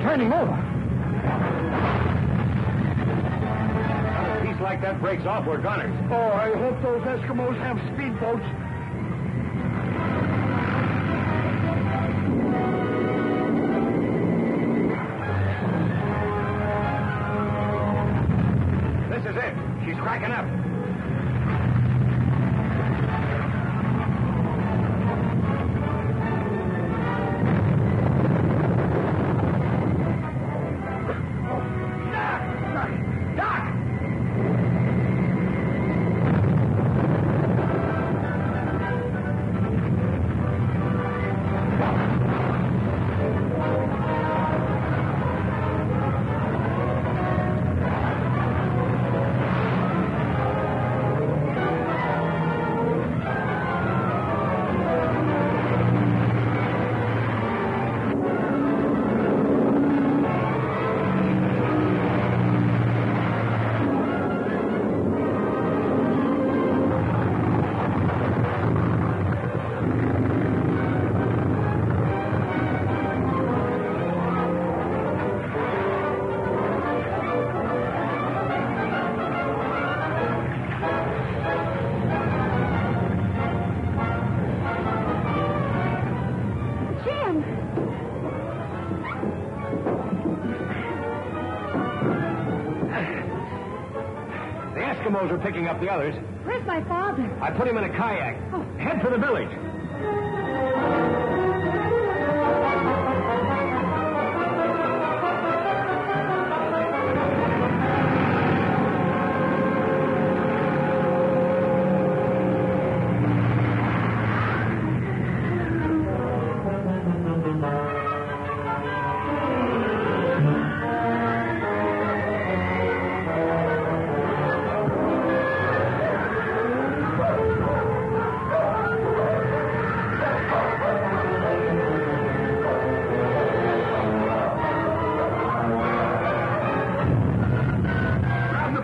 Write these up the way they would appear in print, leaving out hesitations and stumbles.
Turning over. A piece like that breaks off, we're gunners. Oh, I hope those Eskimos have speedboats. This is it. She's cracking up. Eskimos are picking up the others. Where's my father? I put him in a kayak. Oh. Head for the village.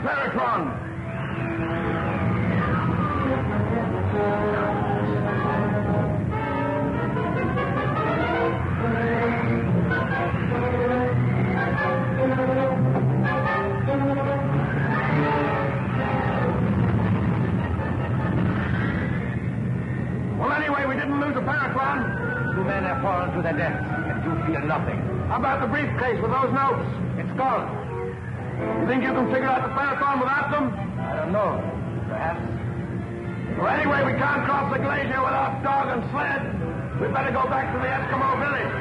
Paratron! Well, anyway, we didn't lose the Paratron. 2 men have fallen to their deaths, and you feel nothing. How about the briefcase with those notes? It's gone. You think you can figure out the Paratron without them? I don't know. Perhaps. Well, anyway, we can't cross the glacier without dog and sled. We'd better go back to the Eskimo village.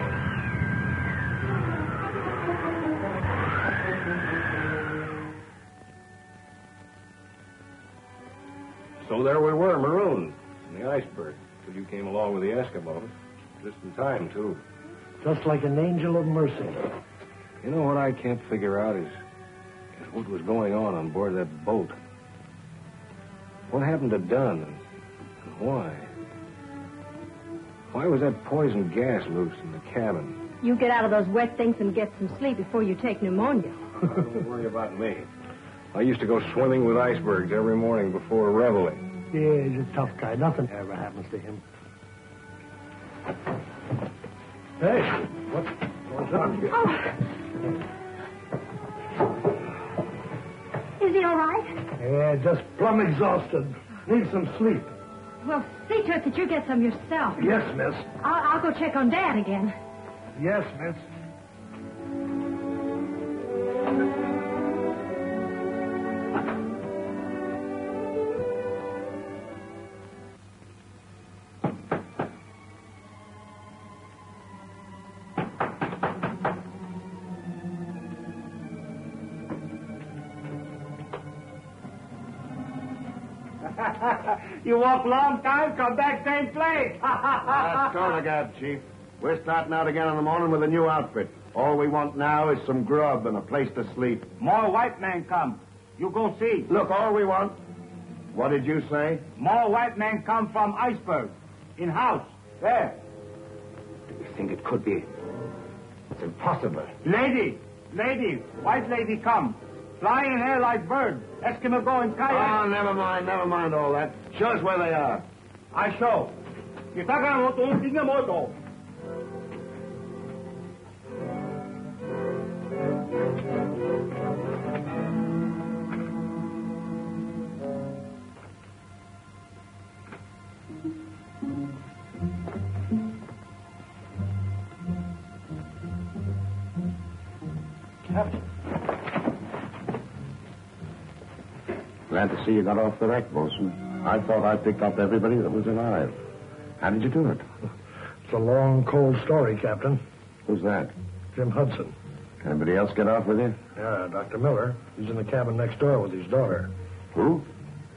So there we were, marooned in the iceberg, till you came along with the Eskimos. Just in time, too. Just like an angel of mercy. You know what I can't figure out is what was going on board that boat. What happened to Dunn, and why? Why was that poison gas loose in the cabin? You get out of those wet things and get some sleep before you take pneumonia. Don't worry about me. I used to go swimming with icebergs every morning before reveling. Yeah, he's a tough guy. Nothing ever happens to him. Hey, what's going on here? Is he all right? Yeah, just plumb exhausted. Need some sleep. Well, see to it that you get some yourself. Yes, miss. I'll go check on Dad again. Yes, miss. You walk long time, come back same place. Start again, Chief. We're starting out again in the morning with a new outfit. All we want now is some grub and a place to sleep. More white men come. You go see. Look, all we want... What did you say? More white men come from iceberg. In house. There. Do you think it could be? It's impossible. Lady, white lady come. Fly in air like bird. Eskimo go in kayak. Oh, never mind all that. Show us where they are. I show. Kitaka moto, tinga moto. Captain. Glad to see you got off the wreck, Bosun. I thought I picked up everybody that was alive. How did you do it? It's a long, cold story, Captain. Who's that? Jim Hudson. Anybody else get off with you? Yeah, Dr. Miller. He's in the cabin next door with his daughter. Who?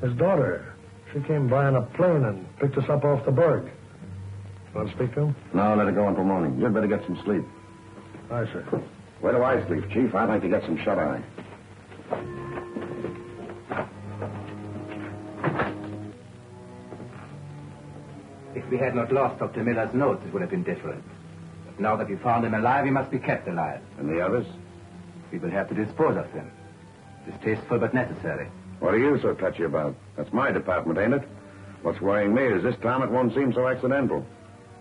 His daughter. She came by on a plane and picked us up off the berg. Want to speak to him? No, let it go until morning. You'd better get some sleep. Aye, sir. Where do I sleep, Chief? I'd like to get some shut-eye. If we had not lost Dr. Miller's notes, it would have been different. But now that we found him alive, he must be kept alive. And the others? We will have to dispose of them. Distasteful but necessary. What are you so touchy about? That's my department, ain't it? What's worrying me is this time it won't seem so accidental.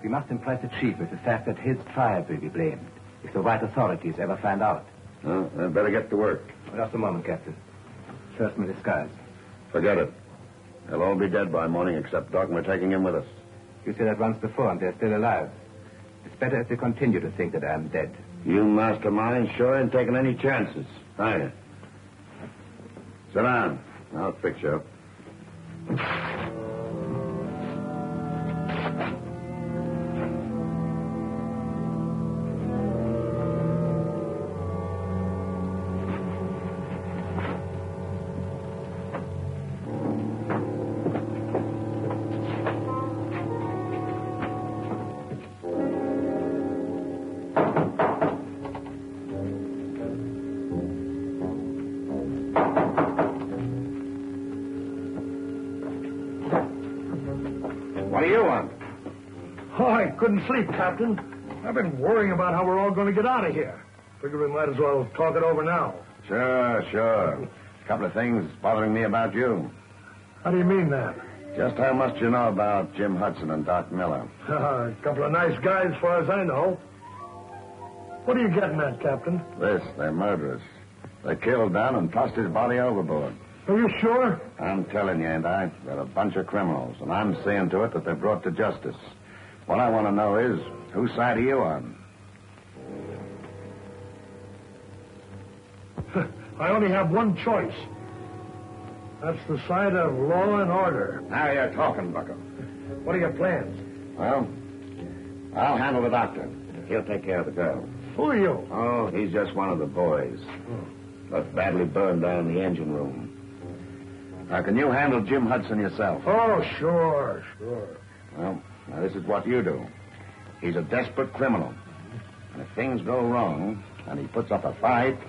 We must impress the chief with the fact that his tribe will be blamed if the white authorities ever find out. Well, I'd better get to work. Just a moment, Captain. First, my disguise. Forget it. They'll all be dead by morning except Doc, and we're taking him with us. You said that once before, and they're still alive. It's better if they continue to think that I am dead. You mastermind sure ain't taking any chances, are you? Sit down. I'll fix you up. What do you want? Oh, I couldn't sleep, Captain. I've been worrying about how we're all going to get out of here. Figure we might as well talk it over now. Sure. A couple of things bothering me about you. How do you mean that? Just how much you know about Jim Hudson and Doc Miller? A couple of nice guys, as far as I know. What are you getting at, Captain? They're murderers. They killed Dan and tossed his body overboard. Are you sure? I'm telling you, ain't I? They're a bunch of criminals, and I'm seeing to it that they're brought to justice. What I want to know is, whose side are you on? I only have one choice. That's the side of law and order. Now you're talking, Bucko. What are your plans? Well, I'll handle the doctor. He'll take care of the girl. Who are you? Oh, he's just one of the boys. Got badly burned down in the engine room. Now, can you handle Jim Hudson yourself? Oh, sure. Well, now this is what you do. He's a desperate criminal. And if things go wrong, and he puts up a fight...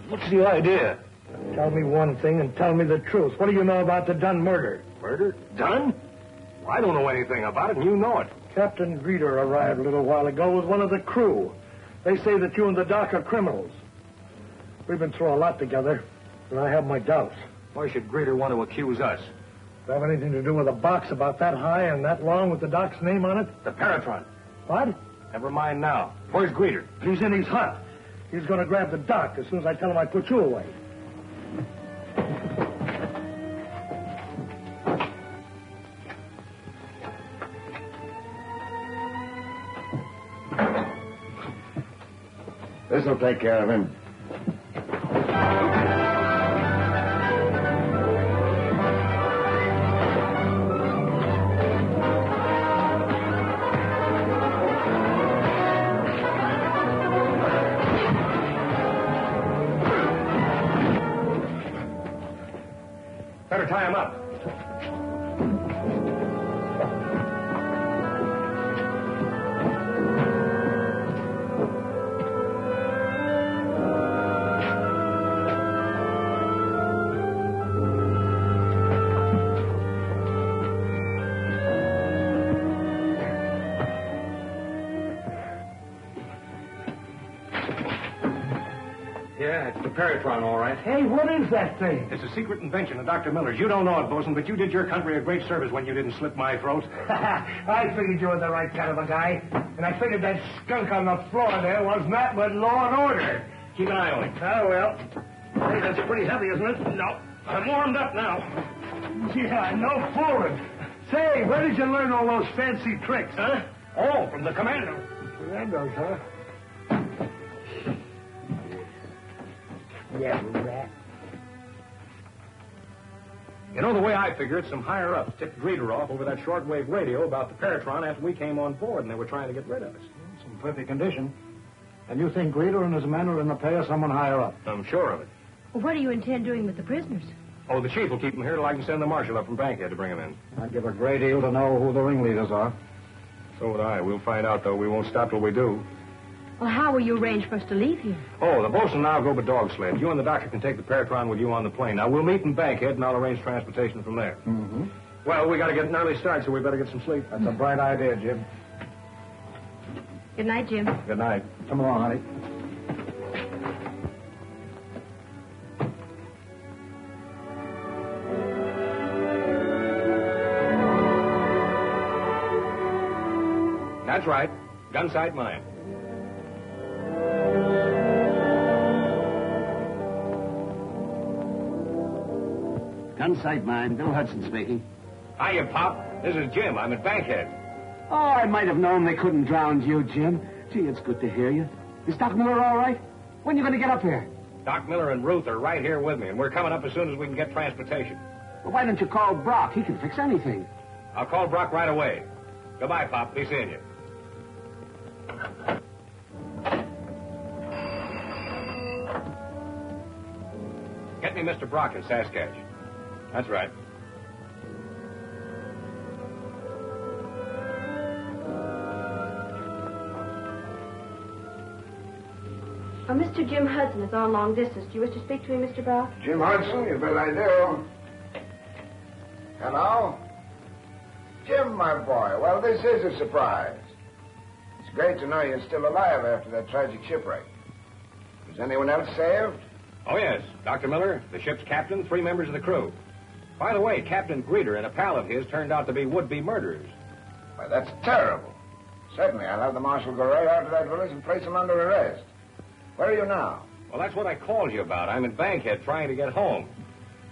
What's the idea? Tell me one thing and tell me the truth. What do you know about the Dunn murder? Murder? Done? Well, I don't know anything about it, and you know it. Captain Greeter arrived a little while ago with one of the crew. They say that you and the doc are criminals. We've been through a lot together, and I have my doubts. Why should Greeter want to accuse us? Does it have anything to do with a box about that high and that long with the doc's name on it? The Paratron. What? Never mind now. Where's Greeter? He's in his hut. He's going to grab the doc as soon as I tell him I put you away. This'll take care of him. out. Yeah, it's the Paratron, all right. Hey, what is that thing? It's a secret invention of Dr. Miller's. You don't know it, Bosun, but you did your country a great service when you didn't slit my throat. I figured you were the right kind of a guy. And I figured that skunk on the floor there was not but law and order. Keep an eye on him. Oh, well. Hey, that's pretty heavy, isn't it? No. I'm warmed up now. Yeah, no fooling. Say, where did you learn all those fancy tricks, huh? Oh, from the commander. Commandos, huh? Yeah, rat. You know, the way I figure it, some higher-ups tipped Greeter off over that shortwave radio about the Paratron after we came on board, and they were trying to get rid of us. It's in perfect condition. And you think Greeter and his men are in the pay of someone higher up? I'm sure of it. Well, what do you intend doing with the prisoners? Oh, the chief will keep them here till I can send the marshal up from Bankhead to bring them in. I'd give a great deal to know who the ringleaders are. So would I. We'll find out, though. We won't stop till we do. Well, how will you arrange for us to leave here? Oh, the bosun and I'll go by dog sled. You and the doctor can take the Paratron with you on the plane. Now, we'll meet in Bankhead, and I'll arrange transportation from there. Mm-hmm. Well, we got to get an early start, so we better get some sleep. That's a bright idea, Jim. Good night, Jim. Good night. Come along, honey. That's right. Gun sight mine. Gun sight mine. Bill Hudson speaking. Hiya, Pop. This is Jim. I'm at Bankhead. Oh, I might have known they couldn't drown you, Jim. Gee, it's good to hear you. Is Doc Miller all right? When are you going to get up here? Doc Miller and Ruth are right here with me, and we're coming up as soon as we can get transportation. Well, why don't you call Brock? He can fix anything. I'll call Brock right away. Goodbye, Pop. Be seeing you. Get me Mr. Brock in Saskatch. That's right. Mr. Jim Hudson is on long distance. Do you wish to speak to him, Mr. Brock? Jim Hudson, you bet I do. Hello? Jim, my boy. Well, this is a surprise. It's great to know you're still alive after that tragic shipwreck. Was anyone else saved? Oh, yes. Dr. Miller, the ship's captain, 3 members of the crew. By the way, Captain Greeter and a pal of his turned out to be would-be murderers. Why, that's terrible. Certainly, I'll have the marshal go right out to that village and place him under arrest. Where are you now? Well, that's what I called you about. I'm in Bankhead trying to get home.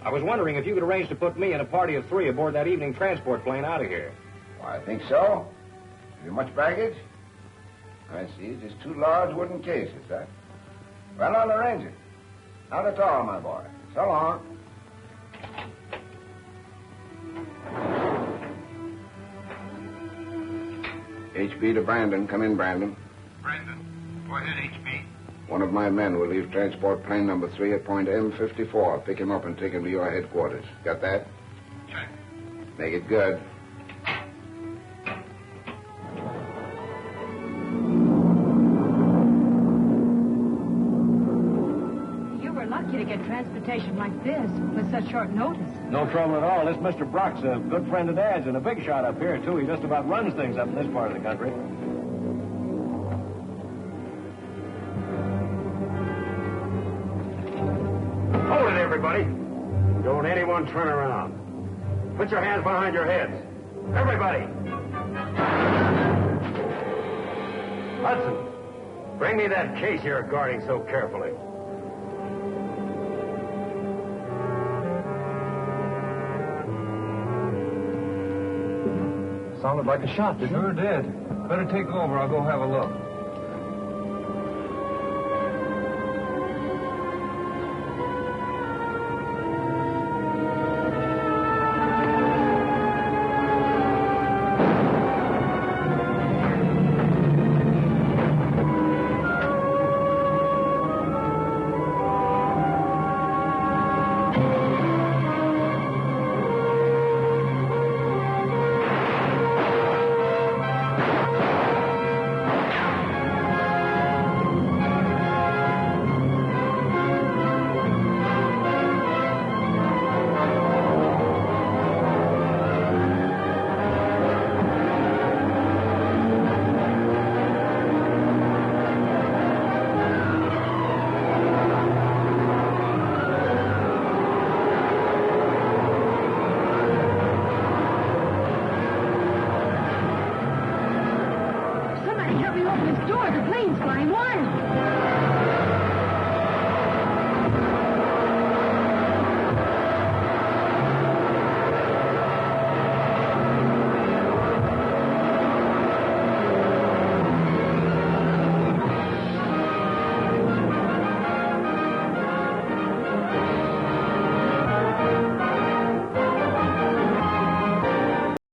I was wondering if you could arrange to put me and a party of 3 aboard that evening transport plane out of here. Why, I think so. Have you much baggage? I see. Just 2 large wooden cases, huh? Well, I'll arrange it. Not at all, my boy. So long. HB to Brandon. Come in, Brandon. Brandon. Go ahead, HB. One of my men will leave transport plane number 3 at point M54. Pick him up and take him to your headquarters. Got that? Check. Make it good. You were lucky to get transportation like this with such short notice. No trouble at all. This Mr. Brock's a good friend of Dad's and a big shot up here, too. He just about runs things up in this part of the country. Hold it, everybody. Don't anyone turn around. Put your hands behind your heads. Everybody. Hudson, bring me that case you're guarding so carefully. Sounded like a shot, didn't it? Sure did. Better take over. I'll go have a look.